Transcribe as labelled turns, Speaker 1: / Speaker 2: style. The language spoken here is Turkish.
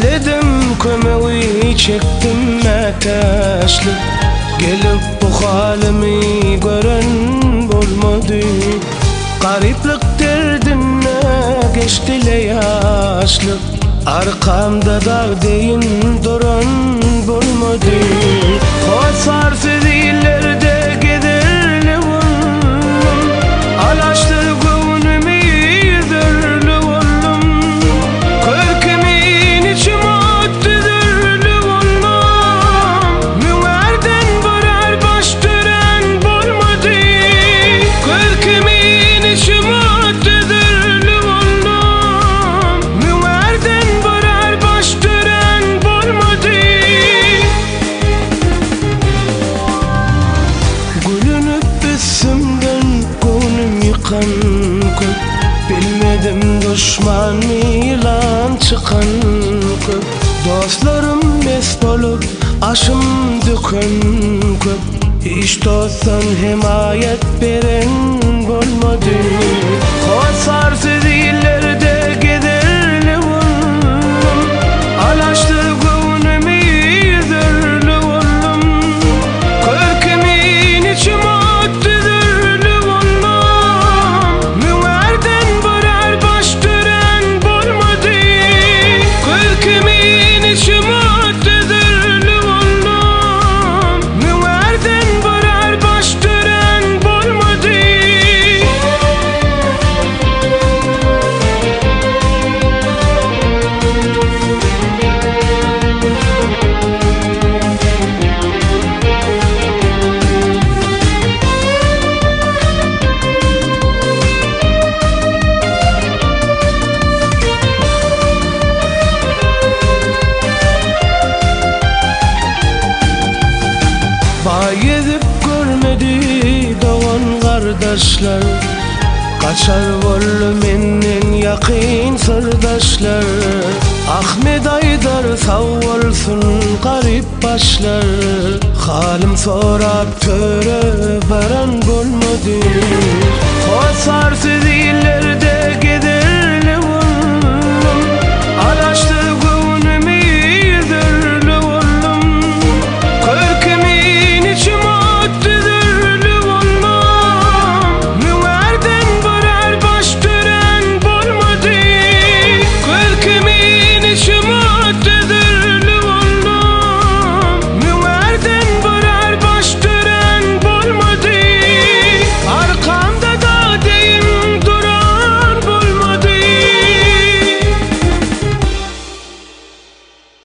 Speaker 1: Esledim kömeği çektim ateşli. Gelip bu halimi gören olmadı. Gariplik derdine geçti yaşlı. Arkamda dağ deyin duran bulmadı. Kosarsız illerde giderli oldum. Alaştır gönlümü yüzerli oldum. Körkümün içim öttüdürlü oldum. Müverden varar baş tören bulmadı. Körkümün içim öttüdürlü oldum. Müverden varar baş tören bulmadı. Gülünüp üstümden gönlüm yıkan köp. Bilmedim düşman mı yılan çıkan köp. Dostlarım mest olup aşım döken köp. Hiç dosttan himayet veren olmadı. Kosarsız illerde giderli oldum. Alaştır gönlümü yüzerli oldum. Körkümün içim öttüdürlü oldum. Müverden varar baş tören bulmadı. Körkümün içim öttüdürlü oldum. Müverden varar baş tören bulmadı. Bayezip görmedi doğan kardeşler. Kaçar ollu menden yakın sırdaşlar. Ahmet Aydar sağ olsun garip başlar. Halim sorap töre varan bulmadı. Kosarsız illerde gider